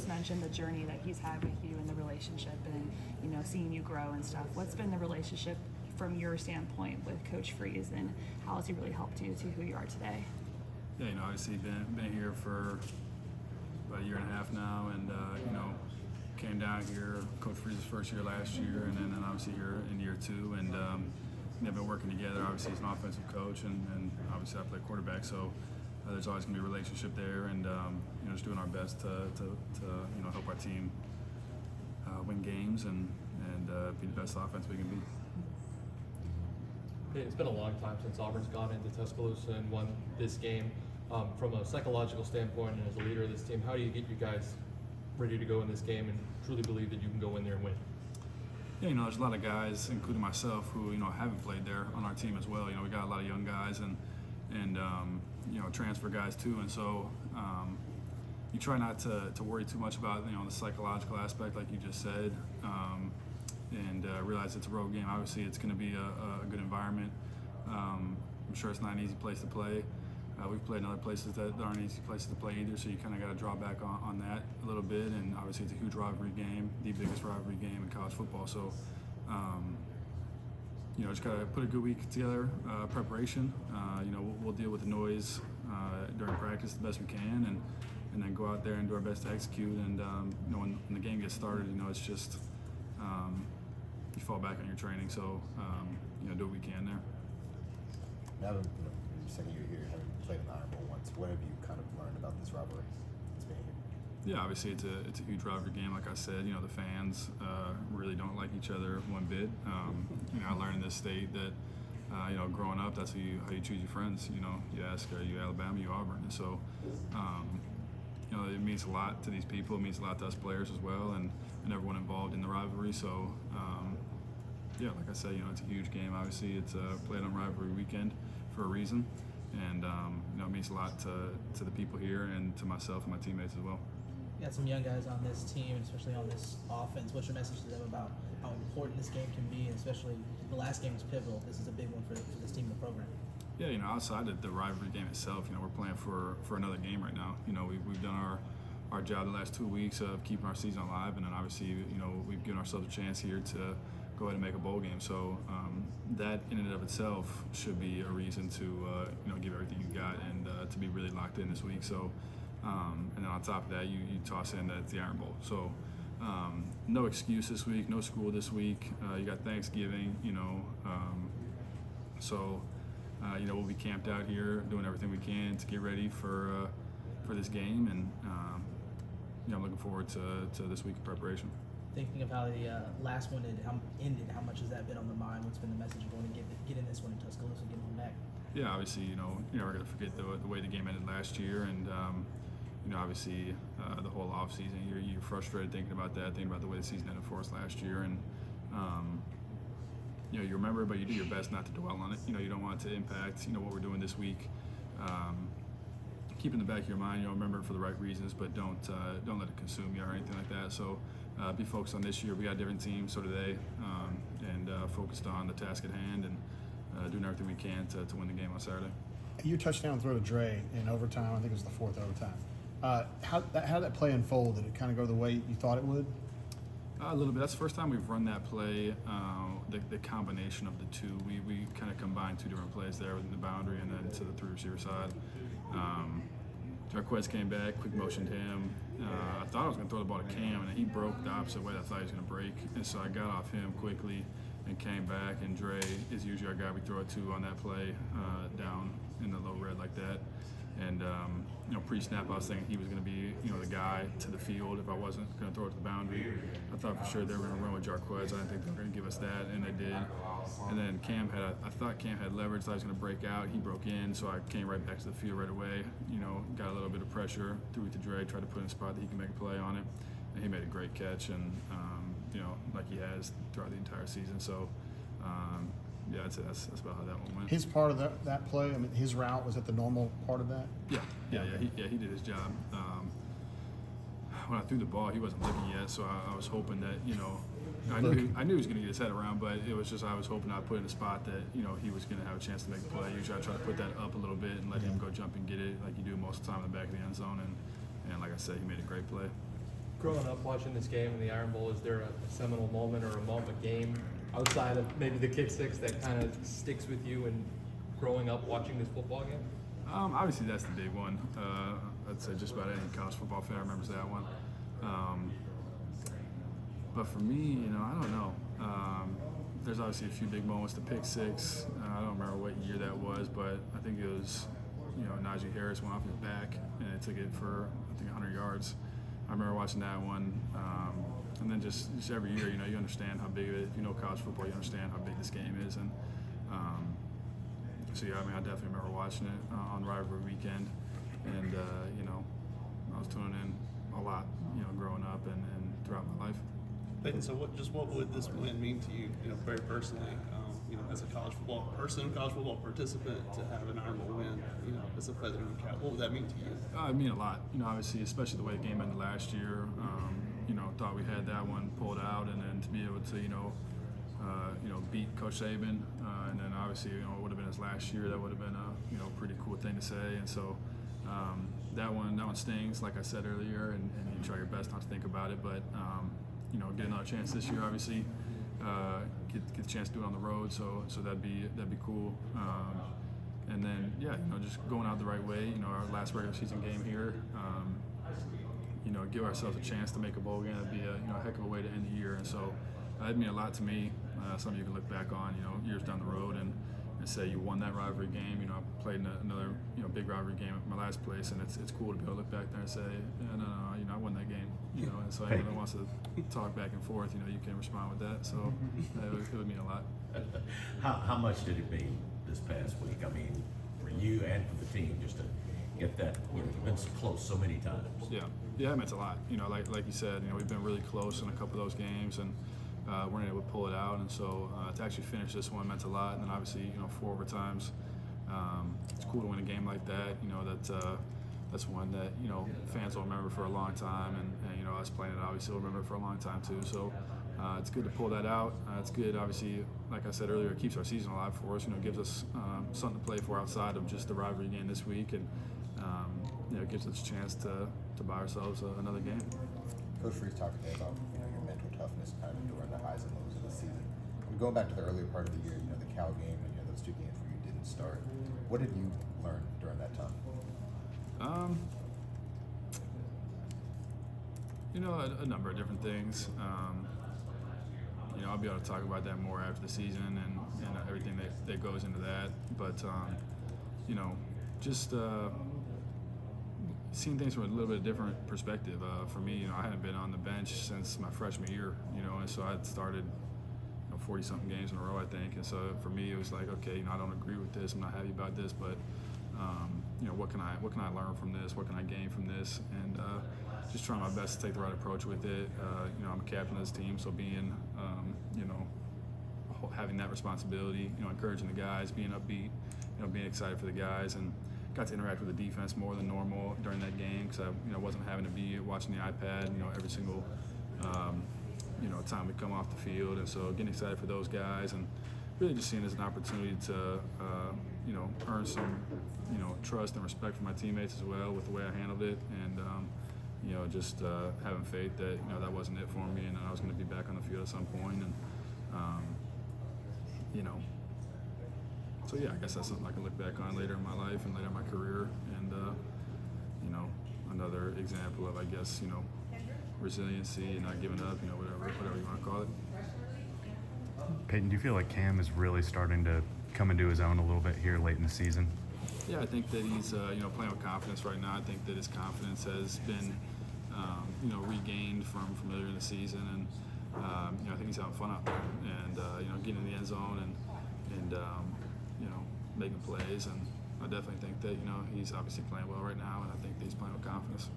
mentioned the journey that he's had with you and the relationship and, you know, seeing you grow and stuff. What's been the relationship from your standpoint with Coach Freeze, and how has he really helped you to who you are today? Yeah, you know, obviously been here for about a year and a half now, and you know, came down here Coach Freeze's first year last year, and then obviously here in year 2, and they've been working together. Obviously, he's an offensive coach, and obviously I play quarterback, so there's always going to be a relationship there, and you know, just doing our best to you know, help our team win games and be the best offense we can be. It's been a long time since Auburn's gone into Tuscaloosa and won this game. From a psychological standpoint and as a leader of this team, how do you get you guys ready to go in this game and truly believe that you can go in there and win? Yeah, you know, there's a lot of guys, including myself, who, you know, haven't played there on our team as well. You know, we got a lot of young guys and you know, transfer guys too, and so you try not to worry too much about, you know, the psychological aspect, like you just said, and realize it's a road game. Obviously, it's going to be a good environment. I'm sure it's not an easy place to play. We've played in other places that aren't easy places to play either, so you kind of got to draw back on that a little bit. And obviously, it's a huge rivalry game, the biggest rivalry game in college football. So, you know, just got to put a good week together, preparation. You know, we'll deal with the noise during practice the best we can, and then go out there and do our best to execute. And you know, when the game gets started, you know, it's just you fall back on your training. So, you know, do what we can there. Now that, you know, your second year here, having played in the Iron Bowl once, what have you kind of learned about this rivalry that's been here? Yeah, obviously it's a huge rivalry game. Like I said, you know, the fans really don't like each other one bit. You know, I learned in this state that you know, growing up, that's how you choose your friends. You know, you ask, are you Alabama, you Auburn? And so, you know, it means a lot to these people. It means a lot to us players as well, and everyone involved in the rivalry. So, yeah, like I said, you know, it's a huge game. Obviously, it's played on rivalry weekend for a reason, and you know, it means a lot to the people here and to myself and my teammates as well. You got some young guys on this team, especially on this offense. What's your message to them about how important this game can be, and especially the last game was pivotal? This is a big one for this team and the program. Yeah, you know, outside of the rivalry game itself, you know, we're playing for another game right now. You know, we've done our job the last 2 weeks of keeping our season alive, and then obviously, you know, we've given ourselves a chance here to go ahead and make a bowl game. So that in and of itself should be a reason to you know, give everything you got and to be really locked in this week. So and then on top of that, you toss in that it's the Iron Bowl. So no excuse this week, no school this week. You got Thanksgiving, you know, so you know, we'll be camped out here doing everything we can to get ready for this game, and you know, I'm looking forward to this week of preparation. Thinking of how the last one ended, how much has that been on the mind? What's been the message of going to get in this one in Tuscaloosa and get one back? Yeah, obviously, you know, you're never going to forget the way the game ended last year, and you know, obviously, the whole off season, you're frustrated thinking about that, thinking about the way the season ended for us last year, and you know, you remember, but you do your best not to dwell on it. You know, you don't want it to impact, you know, what we're doing this week. Keep in the back of your mind, you know, remember it for the right reasons, but don't let it consume you or anything like that. So be focused on this year. We got different teams, so do they, and focused on the task at hand and doing everything we can to win the game on Saturday. Your touchdown throw to Dre in overtime, I think it was the 4th overtime. How did that play unfold? Did it kind of go the way you thought it would? A little bit. That's the first time we've run that play, the combination of the two. We kind of combined 2 different plays there within the boundary and then to the 3 receiver side. Jarquez came back, quick motioned him. I thought I was going to throw the ball to Cam, and he broke the opposite way I thought he was going to break. And so I got off him quickly and came back, and Dre is usually our guy we throw it to on that play down in the low red like that. And you know, pre-snap, I was thinking he was going to be, you know, the guy to the field if I wasn't going to throw it to the boundary. I thought for sure they were going to run with Jarquez. I didn't think they were going to give us that, and they did. And then I thought Cam had leverage. I was going to break out. He broke in, so I came right back to the field right away. You know, got a little bit of pressure, threw it to Dre, tried to put in a spot that he can make a play on it, and he made a great catch. And you know, like he has throughout the entire season. So. Yeah, that's about how that one went. His part of that play, I mean, his route, was it the normal part of that? Yeah. He did his job. When I threw the ball, he wasn't looking yet, so I was hoping that, you know, I knew he was going to get his head around, but it was just I was hoping I put in a spot that, you know, he was going to have a chance to make a play. Usually I try to put that up a little bit and let him go jump and get it like you do most of the time in the back of the end zone, and like I said, he made a great play. Growing up watching this game in the Iron Bowl, is there a seminal moment or a game outside of maybe the kick six that kind of sticks with you and growing up watching this football game? Obviously, that's the big one. I'd say just about any college football fan remembers that one. But for me, I don't know. There's obviously a few big moments. The pick six, I don't remember what year that was, but I think it was, Najee Harris went off his back and it took it for, I think, 100 yards. I remember watching that one. And then just every year, you understand how big it is. If you know college football, you understand how big this game is. And so, yeah, I definitely remember watching it on rivalry weekend. And, I was tuning in a lot, growing up and throughout my life. Payton, so what would this win mean to you, very personally, as a college football person, college football participant, to have an Iron Bowl win, as a feather in the cap? What would that mean to you? It mean a lot, obviously, especially the way the game ended last year. Thought we had that one pulled out, and then to be able to, beat Coach Saban, and then obviously, it would have been his last year. That would have been a, pretty cool thing to say. And so that one stings, like I said earlier, and you try your best not to think about it, but get another chance this year, obviously. Get the chance to do it on the road, so that'd be cool. And then just going out the right way. Our last regular season game here. Give ourselves a chance to make a bowl game. That'd be a heck of a way to end the year. And so that'd mean a lot to me. Something you can look back on, years down the road and say you won that rivalry game. I played in another, big rivalry game at my last place, and it's cool to be able to look back there and say, no, I won that game. And so anyone that wants to talk back and forth, you can respond with that. So it would mean a lot. How much did it mean this past week? For you and for the team, just to get that, you've been so close so many times. Yeah, it meant a lot. Like you said, we've been really close in a couple of those games, and weren't able to pull it out. And so to actually finish this one meant a lot. And then obviously, 4 overtimes. It's cool to win a game like that. That's one that fans will remember for a long time, and us playing it obviously will remember for a long time too. So it's good to pull that out. It's good, obviously, like I said earlier, it keeps our season alive for us. Gives us something to play for outside of just the rivalry game this week, and it gives us a chance to buy ourselves another game. Coach Freeze talked today about your mental toughness kind of during the highs and lows of the season. Going back to the earlier part of the year, the Cal game and those 2 games where you didn't start. What did you learn during that time? A number of different things. I'll be able to talk about that more after the season and everything that goes into that. But just seeing things from a little bit different perspective. For me, I hadn't been on the bench since my freshman year, and so I'd started 40-something games in a row, I think. And so for me, it was like, okay, I don't agree with this. I'm not happy about this, but what can I learn from this? What can I gain from this? And just trying my best to take the right approach with it. I'm a captain of this team, so being, having that responsibility, encouraging the guys, being upbeat, being excited for the guys, and got to interact with the defense more than normal during that game because I, wasn't having to be watching the iPad, every single, time we come off the field, and so getting excited for those guys and really just seeing it as an opportunity to, earn some, trust and respect from my teammates as well with the way I handled it, and just having faith that that wasn't it for me, and I was going to be back on the field at some point, and so yeah, I guess that's something I can look back on later in my life and later in my career, and another example of, I guess, resiliency and not giving up, whatever you want to call it. Payton, do you feel like Cam is really starting to come into his own a little bit here late in the season? Yeah, I think that he's playing with confidence right now. I think that his confidence has been regained from earlier in the season, and I think he's having fun out there, and getting in the end zone and making plays, and I definitely think that he's obviously playing well right now, and I think that he's playing with confidence.